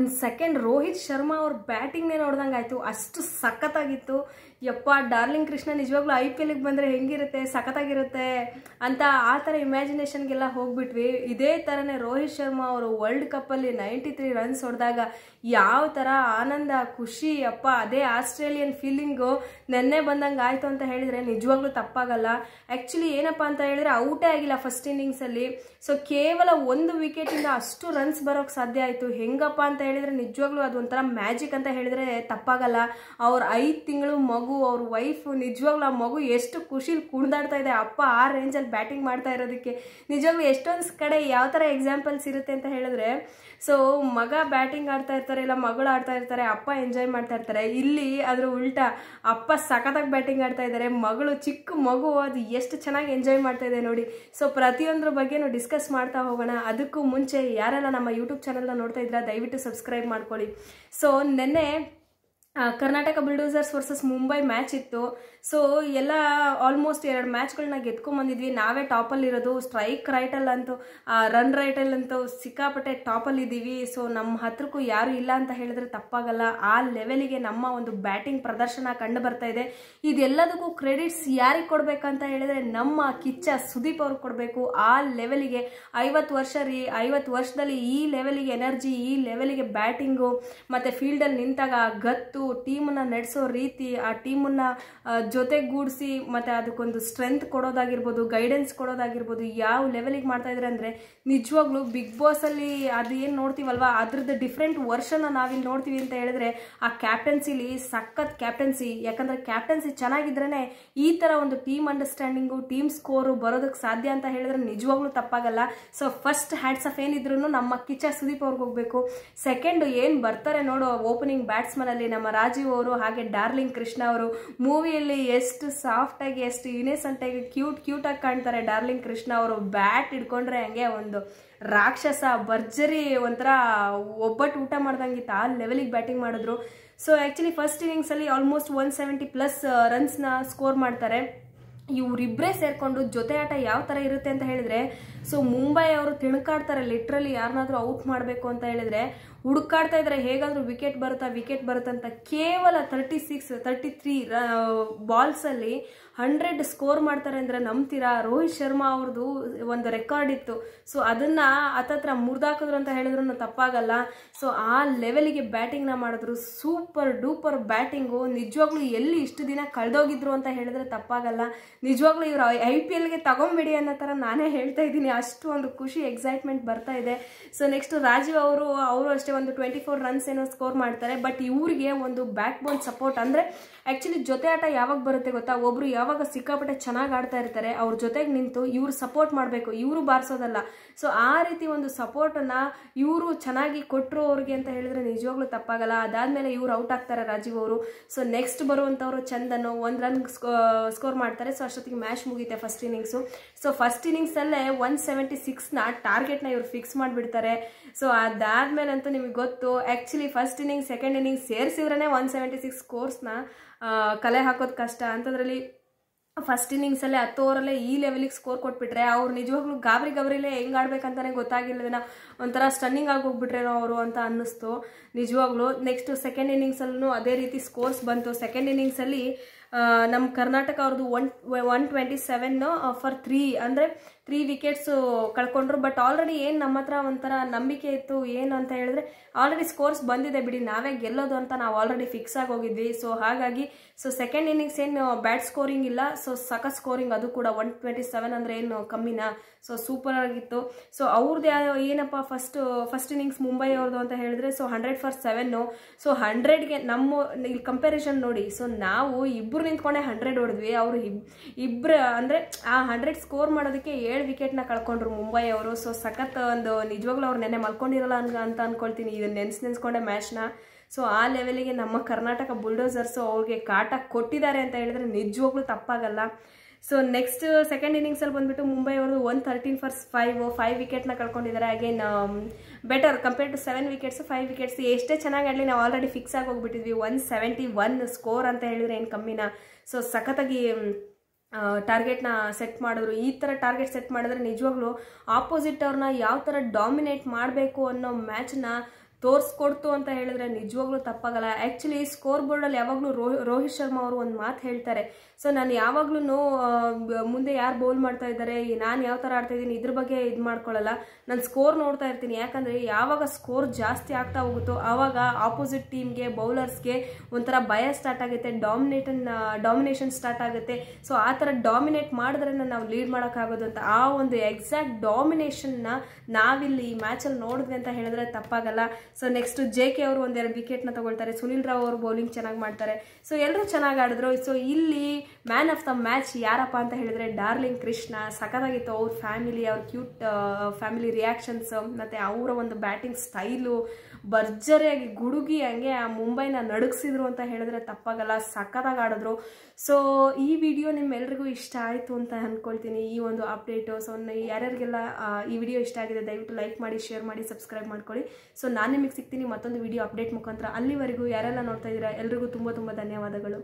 Second Rohit Sharma ಅವ್ರ ಬ್ಯಾಟಿಂಗ್ನೇ ನೋಡ್ದಂಗೆ ಆಯಿತು. ಅಷ್ಟು ಸಖತ್ತಾಗಿತ್ತು. ಯಪ್ಪ, ಡಾರ್ಲಿಂಗ್ ಕೃಷ್ಣ ನಿಜವಾಗ್ಲೂ IPLಗೆ ಬಂದರೆ ಹೆಂಗಿರುತ್ತೆ, ಸಖತ್ತಾಗಿರುತ್ತೆ ಅಂತ ಆ ಥರ ಇಮ್ಯಾಜಿನೇಷನ್ಗೆಲ್ಲ ಹೋಗ್ಬಿಟ್ವಿ. ಇದೇ ಥರನೇ ರೋಹಿತ್ ಶರ್ಮಾ ಅವರು ವರ್ಲ್ಡ್ ಕಪ್ಪಲ್ಲಿ 93 ರನ್ಸ್ ಹೊಡೆದಾಗ ಯಾವ ಥರ ಆನಂದ, ಖುಷಿ, ಅಪ್ಪ ಅದೇ ಆಸ್ಟ್ರೇಲಿಯನ್ ಫೀಲಿಂಗು ನೆನ್ನೆ ಬಂದಂಗೆ ಆಯಿತು ಅಂತ ಹೇಳಿದರೆ ನಿಜವಾಗ್ಲೂ ತಪ್ಪಾಗಲ್ಲ. ಆ್ಯಕ್ಚುಲಿ ಏನಪ್ಪ ಅಂತ ಹೇಳಿದ್ರೆ ಔಟೇ ಆಗಿಲ್ಲ ಫಸ್ಟ್ ಇನ್ನಿಂಗ್ಸಲ್ಲಿ. ಸೊ ಕೇವಲ 1 ವಿಕೆಟಿಂದ ಅಷ್ಟು ರನ್ಸ್ ಬರೋಕ್ಕೆ ಸಾಧ್ಯ ಆಯಿತು. ಹೆಂಗಪ್ಪ ಅಂತ ಹೇಳಿದ್ರೆ ನಿಜವಾಗ್ಲೂ ಅದು ಒಂಥರ ಮ್ಯಾಜಿಕ್ ಅಂತ ಹೇಳಿದ್ರೆ ತಪ್ಪಾಗಲ್ಲ. ಅವ್ರ 5 ತಿಂಗಳು ಮಗು, ಅವ್ರ ವೈಫು, ನಿಜವಾಗ್ಲೂ ಆ ಮಗು ಎಷ್ಟು ಖುಷಿಲಿ ಕುಣಿದಾಡ್ತಾ ಇದೆ. ಅಪ್ಪ ಆ ರೇಂಜಲ್ಲಿ ಬ್ಯಾಟಿಂಗ್ ಮಾಡ್ತಾ ಇರೋದಕ್ಕೆ ನಿಜವಾಗ್ಲೂ ಎಷ್ಟೊಂದು ಕಡೆ ಯಾವ ಥರ ಎಕ್ಸಾಂಪಲ್ಸ್ ಇರುತ್ತೆ ಅಂತ ಹೇಳಿದ್ರೆ, ಸೊ ಮಗ ಬ್ಯಾಟಿಂಗ್ ಆಡ್ತಾ ಇರ್ತಾರೆ, ಇಲ್ಲ ಮಗಳು ಆಡ್ತಾ ಇರ್ತಾರೆ, ಅಪ್ಪ ಎಂಜಾಯ್ ಮಾಡ್ತಾ ಇರ್ತಾರೆ. ಇಲ್ಲಿ ಅದ್ರ ಉಲ್ಟಾ ಅಪ್ಪ ಸಖತ್ತಾಗಿ ಬ್ಯಾಟಿಂಗ್ ಆಡ್ತಾ ಇದ್ದಾರೆ, ಮಗಳು, ಚಿಕ್ಕ ಮಗು ಅದು ಎಷ್ಟು ಚೆನ್ನಾಗಿ ಎಂಜಾಯ್ ಮಾಡ್ತಾ ಇದೆ ನೋಡಿ. ಸೊ ಪ್ರತಿಯೊಂದ್ರ ಬಗ್ಗೆನೂ ಡಿಸ್ಕಸ್ ಮಾಡ್ತಾ ಹೋಗೋಣ. ಅದಕ್ಕೂ ಮುಂಚೆ ಯಾರೆಲ್ಲ ನಮ್ಮ ಯೂಟ್ಯೂಬ್ ಚಾನಲ್ನ ನೋಡ್ತಾ ಇದ್ದೀರಾ ದಯವಿಟ್ಟು ಸಬ್ಸ್ಕ್ರೈಬ್ ಮಾಡ್ಕೊಳ್ಳಿ. ಸೊ ನೆನ್ನೆ Karnataka bulldozers versus Mumbai match ಇತ್ತು. ಸೊ ಎಲ್ಲ ಆಲ್ಮೋಸ್ಟ್ 2 ಮ್ಯಾಚ್ಗಳನ್ನ ಗೆದ್ಕೊಂಡ್ಬಂದಿದ್ವಿ. ನಾವೇ ಟಾಪಲ್ಲಿರೋದು. ಸ್ಟ್ರೈಕ್ ರೈಟಲ್ಲಂತೂ, ರನ್ ರೈಟಲ್ಲಂತೂ ಸಿಕ್ಕಾಪಟ್ಟೆ ಟಾಪಲ್ಲಿದ್ದೀವಿ. ಸೊ ನಮ್ಮ ಹತ್ರಕ್ಕೂ ಯಾರು ಇಲ್ಲ ಅಂತ ಹೇಳಿದ್ರೆ ತಪ್ಪಾಗಲ್ಲ. ಆ ಲೆವೆಲಿಗೆ ನಮ್ಮ ಒಂದು ಬ್ಯಾಟಿಂಗ್ ಪ್ರದರ್ಶನ ಕಂಡು ಬರ್ತಾ ಇದೆ. ಇದೆಲ್ಲದಕ್ಕೂ ಕ್ರೆಡಿಟ್ಸ್ ಯಾರಿಗೆ ಕೊಡಬೇಕಂತ ಹೇಳಿದ್ರೆ ನಮ್ಮ ಕಿಚ್ಚ ಸುದೀಪ್ ಅವ್ರಿಗೆ ಕೊಡಬೇಕು. ಆ ಲೆವೆಲಿಗೆ 50 ವರ್ಷ ರೀ, 50 ವರ್ಷದಲ್ಲಿ ಈ ಲೆವೆಲಿಗೆ ಎನರ್ಜಿ, ಈ ಲೆವೆಲಿಗೆ ಬ್ಯಾಟಿಂಗು ಮತ್ತು ಫೀಲ್ಡಲ್ಲಿ ನಿಂತಾಗ ಗತ್ತು, ಟೀಮನ್ನ ನಡೆಸೋ ರೀತಿ, ಆ ಟೀಮನ್ನ ಜೊತೆಗೂಡಿಸಿ ಮತ್ತು ಅದಕ್ಕೊಂದು ಸ್ಟ್ರೆಂತ್ ಕೊಡೋದಾಗಿರ್ಬೋದು, ಗೈಡೆನ್ಸ್ ಕೊಡೋದಾಗಿರ್ಬೋದು, ಯಾವ ಲೆವೆಲಿಗೆ ಮಾಡ್ತಾ ಇದ್ದಾರೆ ಅಂದರೆ ನಿಜವಾಗ್ಲೂ ಬಿಗ್ ಬಾಸಲ್ಲಿ ಅದು ಏನು ನೋಡ್ತೀವಲ್ವ ಅದ್ರದ್ದು ಡಿಫ್ರೆಂಟ್ ವರ್ಷನ್ನ ನಾವಿಲ್ಲಿ ನೋಡ್ತೀವಿ ಅಂತ ಹೇಳಿದ್ರೆ ಆ ಕ್ಯಾಪ್ಟನ್ಸಿಲಿ ಸಖತ್ ಕ್ಯಾಪ್ಟನ್ಸಿ. ಯಾಕಂದರೆ ಕ್ಯಾಪ್ಟನ್ಸಿ ಚೆನ್ನಾಗಿದ್ರೇ ಈ ಥರ ಒಂದು ಟೀಮ್ ಅಂಡರ್ಸ್ಟ್ಯಾಂಡಿಂಗು, ಟೀಮ್ ಸ್ಕೋರು ಬರೋದಕ್ಕೆ ಸಾಧ್ಯ ಅಂತ ಹೇಳಿದ್ರೆ ನಿಜವಾಗ್ಲೂ ತಪ್ಪಾಗಲ್ಲ. ಸೊ ಫಸ್ಟ್ ಹ್ಯಾಟ್ಸ್ ಆಫ್ ಏನಿದ್ರು ನಮ್ಮ ಕಿಚ್ಚ ಸುದೀಪ್ ಅವ್ರಿಗೆ ಹೋಗಬೇಕು. ಸೆಕೆಂಡ್ ಏನು ಬರ್ತಾರೆ ನೋಡು ಓಪನಿಂಗ್ ಬ್ಯಾಟ್ಸ್ಮನಲ್ಲಿ ನಮ್ಮ ರಾಜೀವ್ ಅವರು, ಹಾಗೆ ಡಾರ್ಲಿಂಗ್ ಕೃಷ್ಣ ಅವರು. ಮೂವಿಯಲ್ಲಿ ಎಷ್ಟು ಸಾಫ್ಟಾಗಿ, ಎಷ್ಟು ಇನ್ನಸೆಂಟಾಗಿ, ಕ್ಯೂಟಾಗಿ ಕಾಣ್ತಾರೆ ಡಾರ್ಲಿಂಗ್ ಕೃಷ್ಣ ಅವರು. ಬ್ಯಾಟ್ ಹಿಡ್ಕೊಂಡ್ರೆ ಹಂಗೆ ಒಂದು ರಾಕ್ಷಸ, ಭರ್ಜರಿ, ಒಂಥರ ಒಬ್ಬಟ್ಟು ಊಟ ಮಾಡ್ದಂಗಿತ್ತು. ಆ ಲೆವೆಲಿಗೆ ಬ್ಯಾಟಿಂಗ್ ಮಾಡಿದ್ರು. ಸೊ ಆ್ಯಕ್ಚುಲಿ ಫಸ್ಟ್ ಇನ್ನಿಂಗ್ಸಲ್ಲಿ ಆಲ್ಮೋಸ್ಟ್ 170+ ರನ್ಸ್ನ ಸ್ಕೋರ್ ಮಾಡ್ತಾರೆ. ಇವರಿಬ್ಬರೇ ಸೇರಿಕೊಂಡು ಜೊತೆ ಆಟ ಯಾವ ಥರ ಇರುತ್ತೆ ಅಂತ ಹೇಳಿದ್ರೆ, ಸೊ ಮುಂಬೈ ಅವರು ತಿಳ್ಕಾಡ್ತಾರೆ ಲಿಟ್ರಲಿ. ಯಾರನ್ನಾದ್ರೂ ಔಟ್ ಮಾಡಬೇಕು ಅಂತ ಹೇಳಿದ್ರೆ ಹುಡುಕಾಡ್ತಾ ಇದ್ದಾರೆ, ಹೇಗಾದರೂ ವಿಕೆಟ್ ಬರುತ್ತಾ ಅಂತ. ಕೇವಲ 33 ಬಾಲ್ಸಲ್ಲಿ 100 ಸ್ಕೋರ್ ಮಾಡ್ತಾರೆ ಅಂದರೆ ನಂಬ್ತೀರಾ? ರೋಹಿತ್ ಶರ್ಮಾ ಅವ್ರದ್ದು ಒಂದು ರೆಕಾರ್ಡ್ ಇತ್ತು. ಸೊ ಅದನ್ನು ಹತ್ತತ್ರ ಮುರಿದಾಕಿದ್ರು ಅಂತ ಹೇಳಿದ್ರು ತಪ್ಪಾಗಲ್ಲ. ಸೊ ಆ ಲೆವೆಲಿಗೆ ಬ್ಯಾಟಿಂಗ್ನ ಮಾಡಿದ್ರು. Super duper batting. ನಿಜವಾಗ್ಲೂ ಎಲ್ಲಿ ಇಷ್ಟು ದಿನ ಕಳೆದೋಗಿದ್ರು ಅಂತ ಹೇಳಿದ್ರೆ ತಪ್ಪಾಗಲ್ಲ. ನಿಜವಾಗ್ಲೂ ಇವರು IPLಗೆ ತಗೊಂಬಿಡಿ ಅನ್ನೋ ಥರ ನಾನೇ ಹೇಳ್ತಾ ಇದ್ದೀನಿ. ಅಷ್ಟು ಒಂದು ಖುಷಿ, ಎಕ್ಸೈಟ್ಮೆಂಟ್ ಬರ್ತಾ ಇದೆ. ಸೊ ನೆಕ್ಸ್ಟ್ ರಾಜೀವ್ ಅವರು ಅಷ್ಟೇ ಒಂದು 24 ರನ್ಸ್ ಏನೋ ಸ್ಕೋರ್ ಮಾಡ್ತಾರೆ. ಬಟ್ ಇವರಿಗೆ ಒಂದು ಬ್ಯಾಕ್ ಬೋನ್ ಸಪೋರ್ಟ್ ಅಂದರೆ ಆ್ಯಕ್ಚುಲಿ ಜೊತೆ ಆಟ ಯಾವಾಗ ಬರುತ್ತೆ ಗೊತ್ತಾ? ಒಬ್ರು ಯಾವಾಗ ಸಿಕ್ಕಾಪಟ್ಟೆ ಚೆನ್ನಾಗಿ ಆಡ್ತಾ ಇರ್ತಾರೆ ಅವ್ರ ಜೊತೆಗೆ ನಿಂತು ಇವರು ಸಪೋರ್ಟ್ ಮಾಡಬೇಕು, ಇವರು ಬಾರಿಸೋದಲ್ಲ. ಸೊ ಆ ರೀತಿ ಒಂದು ಸಪೋರ್ಟನ್ನು ಇವರು ಚೆನ್ನಾಗಿ ಕೊಟ್ಟರು ಅವ್ರಿಗೆ ಅಂತ ಹೇಳಿದ್ರೆ ನಿಜವಾಗ್ಲೂ ತಪ್ಪಾಗಲ್ಲ. ಅದಾದಮೇಲೆ ಇವ್ರು ಔಟ್ ಆಗ್ತಾರೆ ರಾಜೀವ್ ಅವರು. ಸೊ ನೆಕ್ಸ್ಟ್ ಬರುವಂಥವ್ರು ಚಂದನು 1 ರನ್ ಸ್ಕೋರ್ ಮಾಡ್ತಾರೆ. ಸೊ ಅಷ್ಟೊತ್ತಿಗೆ ಮ್ಯಾಚ್ ಮುಗಿಯುತ್ತೆ ಫಸ್ಟ್ ಇನ್ನಿಂಗ್ಸು. ಸೊ ಫಸ್ಟ್ ಇನ್ನಿಂಗ್ಸಲ್ಲೇ 176ನ ಟಾರ್ಗೆಟ್ನ ಇವ್ರು ಫಿಕ್ಸ್ ಮಾಡಿಬಿಡ್ತಾರೆ. ಸೊ ಅದಾದಮೇಲಂತೂ ನಿಮಗೆ ಗೊತ್ತು, actually first innings second innings ಸೇರಿಸಿದ್ರೇ 176 ಸ್ಕೋರ್ಸ್ನ ಕಲೆ ಹಾಕೋದು ಕಷ್ಟ. ಅಂಥದ್ರಲ್ಲಿ ಫಸ್ಟ್ ಇನ್ನಿಂಗ್ಸಲ್ಲೇ 10 ಓವರಲ್ಲೇ ಈ ಲೆವೆಲಿಗೆ ಸ್ಕೋರ್ ಕೊಟ್ಬಿಟ್ರೆ ಅವ್ರು ನಿಜವಾಗ್ಲೂ ಗಾಬರಿಲೇ ಹೆಂಗೆ ಆಡ್ಬೇಕಂತಾನೆ ಗೊತ್ತಾಗಿಲ್ಲವೇನೋ, ಒಂಥರ ಸ್ಟನ್ನಿಂಗ್ ಆಗಿ ಹೋಗ್ಬಿಟ್ರೇನೋ ಅವರು ಅಂತ ಅನ್ನಿಸ್ತು ನಿಜವಾಗ್ಲೂ. ನೆಕ್ಸ್ಟ್ ಸೆಕೆಂಡ್ ಇನ್ನಿಂಗ್ಸಲ್ಲೂ ಅದೇ ರೀತಿ ಸ್ಕೋರ್ಸ್ ಬಂತು. ಸೆಕೆಂಡ್ ಇನ್ನಿಂಗ್ಸಲ್ಲಿ ನಮ್ಮ ಕರ್ನಾಟಕ ಅವ್ರದ್ದು 127 ಫಾರ್ 3 ಅಂದರೆ 3 ವಿಕೆಟ್ಸು ಕಳ್ಕೊಂಡ್ರು. ಬಟ್ ಆಲ್ರೆಡಿ ಏನು ನಮ್ಮ ಹತ್ರ ಒಂಥರ ನಂಬಿಕೆ ಇತ್ತು ಏನು ಅಂತ ಹೇಳಿದ್ರೆ ಆಲ್ರೆಡಿ ಸ್ಕೋರ್ಸ್ ಬಂದಿದೆ ಬಿಡಿ, ನಾವೇ ಗೆಲ್ಲೋದು ಅಂತ ನಾವು ಆಲ್ರೆಡಿ ಫಿಕ್ಸ್ ಆಗಿ ಹೋಗಿದ್ವಿ. ಸೊ ಹಾಗಾಗಿ ಸೆಕೆಂಡ್ ಇನ್ನಿಂಗ್ಸ್ ಏನು ಬ್ಯಾಟ್ ಸ್ಕೋರಿಂಗ್ ಇಲ್ಲ, ಸೊ ಸಖತ್ ಸ್ಕೋರಿಂಗ್. ಅದು ಕೂಡ 127 ಅಂದರೆ ಏನು ಕಮ್ಮಿನಾ? ಸೊ ಸೂಪರ್ ಆಗಿತ್ತು. ಸೊ ಅವ್ರದ್ದು ಏನಪ್ಪ ಫಸ್ಟ್ ಇನ್ನಿಂಗ್ಸ್ ಮುಂಬೈ ಅವ್ರದ್ದು ಅಂತ ಹೇಳಿದ್ರೆ ಸೊ 100 ಫಾರ್ 7. ಸೊ 100ಗೆ ನಮ್ಮ ಇಲ್ಲಿ ಕಂಪ್ಯಾರಿಸನ್ ನೋಡಿ. ಸೊ ನಾವು ಇಬ್ಬರು ನಿಂತ್ಕೊಂಡೆ 100 ಹೊಡೆದ್ವಿ, ಅವರು ಇಬ್ಬರು ಅಂದರೆ ಆ 100 ಸ್ಕೋರ್ ಮಾಡೋದಕ್ಕೆ 7 ವಿಕೆಟ್ನ ಕಳ್ಕೊಂಡ್ರು ಮುಂಬೈ ಅವರು. ಸೊ ಸಖತ್ ಒಂದು ನಿಜವಾಗ್ಲೂ ಅವ್ರು ನೆನ್ನೆ ಮಲ್ಕೊಂಡಿರಲ್ಲ ಅಂತ ಅನ್ಕೊಳ್ತೀನಿ, ಇದನ್ನ ನೆನೆಸ್ಕೊಂಡೆ ಮ್ಯಾಚ್ನ. ಸೊ ಆ ಲೆವೆಲಿಗೆ ನಮ್ಮ ಕರ್ನಾಟಕ ಬುಲ್ಡೋಸರ್ಸು ಅವ್ರಿಗೆ ಕಾಟ ಕೊಟ್ಟಿದ್ದಾರೆ ಅಂತ ಹೇಳಿದ್ರೆ ನಿಜವಾಗ್ಲೂ ತಪ್ಪಾಗಲ್ಲ. ಸೊ ನೆಕ್ಸ್ಟ್ ಸೆಕೆಂಡ್ ಇನ್ನಿಂಗ್ಸಲ್ಲಿ ಬಂದುಬಿಟ್ಟು ಮುಂಬೈ ಅವ್ರದ್ದು 113 ಫಾರ್ 5 ವಿಕೆಟ್ನ ಕಳ್ಕೊಂಡಿದ್ದಾರೆ. Again better compare to 7 wickets 5 wickets. ಎಷ್ಟೇ ಚೆನ್ನಾಗಿ ಆಡಲಿ ನಾವು ಆಲ್ರೆಡಿ ಫಿಕ್ಸ್ ಆಗಿ ಹೋಗ್ಬಿಟ್ಟಿದ್ವಿ. 171 ಸ್ಕೋರ್ ಅಂತ ಹೇಳಿದ್ರೆ ಏನು ಕಮ್ಮಿನಾ? ಸೊ ಸಖತ್ತಾಗಿ ಟಾರ್ಗೆಟ್ನ ಸೆಟ್ ಮಾಡಿದ್ರು. ಈ ಥರ ಟಾರ್ಗೆಟ್ ಸೆಟ್ ಮಾಡಿದ್ರೆ ನಿಜವಾಗ್ಲೂ ಆಪೋಸಿಟ್ ಅವ್ರನ್ನ ಯಾವ ಥರ ಡಾಮಿನೇಟ್ ಮಾಡಬೇಕು ಅನ್ನೋ ಮ್ಯಾಚ್ನ ತೋರಿಸ್ಕೊಡ್ತು ಅಂತ ಹೇಳಿದ್ರೆ ನಿಜವಾಗ್ಲೂ ತಪ್ಪಾಗಲ್ಲ. ಆ್ಯಕ್ಚುಲಿ ಸ್ಕೋರ್ ಬೋರ್ಡಲ್ಲಿ ಯಾವಾಗಲೂ ರೋಹಿತ್ ಶರ್ಮಾ ಅವರು ಒಂದು ಮಾತು ಹೇಳ್ತಾರೆ. ಸೊ ನಾನು ಯಾವಾಗ್ಲೂ ಮುಂದೆ ಯಾರು ಬೌಲ್ ಮಾಡ್ತಾ ಇದ್ದಾರೆ, ನಾನು ಯಾವ ಥರ ಆಡ್ತಾ ಇದ್ದೀನಿ ಇದ್ರ ಬಗ್ಗೆ ಇದು ಮಾಡ್ಕೊಳ್ಳಲ್ಲ. ನಾನು ಸ್ಕೋರ್ ನೋಡ್ತಾ ಇರ್ತೀನಿ. ಯಾಕಂದರೆ ಯಾವಾಗ ಸ್ಕೋರ್ ಜಾಸ್ತಿ ಆಗ್ತಾ ಹೋಗುತ್ತೋ ಆವಾಗ ಆಪೋಸಿಟ್ ಟೀಮ್ಗೆ ಬೌಲರ್ಸ್ಗೆ ಒಂಥರ ಭಯ ಸ್ಟಾರ್ಟ್ ಆಗುತ್ತೆ, ಡಾಮಿನೇಷನ್ ಸ್ಟಾರ್ಟ್ ಆಗುತ್ತೆ. ಸೊ ಆ ಥರ ಡಾಮಿನೇಟ್ ಮಾಡಿದ್ರೆ ನಾವು ಲೀಡ್ ಮಾಡೋಕ್ಕಾಗೋದು ಅಂತ ಆ ಒಂದು ಎಕ್ಸಾಕ್ಟ್ ಡಾಮಿನೇಷನ್ನ ನಾವಿಲ್ಲಿ ಈ ಮ್ಯಾಚಲ್ಲಿ ನೋಡಿದ್ವಿ ಅಂತ ಹೇಳಿದ್ರೆ ತಪ್ಪಾಗಲ್ಲ. ಸೊ ನೆಕ್ಸ್ಟ್ JK ಅವರು ಒಂದೆರಡು ವಿಕೆಟ್ನ ತಗೊಳ್ತಾರೆ, ಸುನಿಲ್ ರಾವ್ ಅವರು ಬೌಲಿಂಗ್ ಚೆನ್ನಾಗಿ ಮಾಡ್ತಾರೆ. ಸೊ ಎಲ್ಲರೂ ಚೆನ್ನಾಗಿ ಆಡಿದ್ರು. ಸೊ ಇಲ್ಲಿ ಮ್ಯಾನ್ ಆಫ್ ದ ಮ್ಯಾಚ್ ಯಾರಪ್ಪ ಅಂತ ಹೇಳಿದ್ರೆ ಡಾರ್ಲಿಂಗ್ ಕೃಷ್ಣ. ಸಖತ್ತಾಗಿತ್ತು ಅವ್ರ ಫ್ಯಾಮಿಲಿ, ಅವ್ರ ಕ್ಯೂಟ್ ಫ್ಯಾಮಿಲಿ ರಿಯಾಕ್ಷನ್ಸ್ ಮತ್ತು ಅವರ ಒಂದು ಬ್ಯಾಟಿಂಗ್ ಸ್ಟೈಲು ಭರ್ಜರಿಯಾಗಿ ಗುಡುಗಿ ಹಂಗೆ ಆ ಮುಂಬೈನ ನಡುಗಿಸಿದ್ರು ಅಂತ ಹೇಳಿದ್ರೆ ತಪ್ಪಾಗಲ್ಲ. ಸಖತ್ತಾಗಿ ಆಡಿದ್ರು. ಸೊ ಈ ವಿಡಿಯೋ ನಿಮ್ಮೆಲ್ಲರಿಗೂ ಇಷ್ಟ ಆಯಿತು ಅಂತ ಅಂದ್ಕೊಳ್ತೀನಿ, ಈ ಒಂದು ಅಪ್ಡೇಟು. ಸೊ ಯಾರ್ಯಾರಿಗೆಲ್ಲ ಈ ವಿಡಿಯೋ ಇಷ್ಟ ಆಗಿದೆ ದಯವಿಟ್ಟು ಲೈಕ್ ಮಾಡಿ, ಶೇರ್ ಮಾಡಿ, ಸಬ್ಸ್ಕ್ರೈಬ್ ಮಾಡ್ಕೊಳ್ಳಿ. ಸೊ ನಾನು ನಿಮಗೆ ಸಿಗ್ತೀನಿ ಮತ್ತೊಂದು ವಿಡಿಯೋ ಅಪ್ಡೇಟ್ ಮುಖಾಂತರ. ಅಲ್ಲಿವರೆಗೂ ಯಾರೆಲ್ಲ ನೋಡ್ತಾ ಇದ್ದೀರಾ ಎಲ್ರಿಗೂ ತುಂಬ ಧನ್ಯವಾದಗಳು.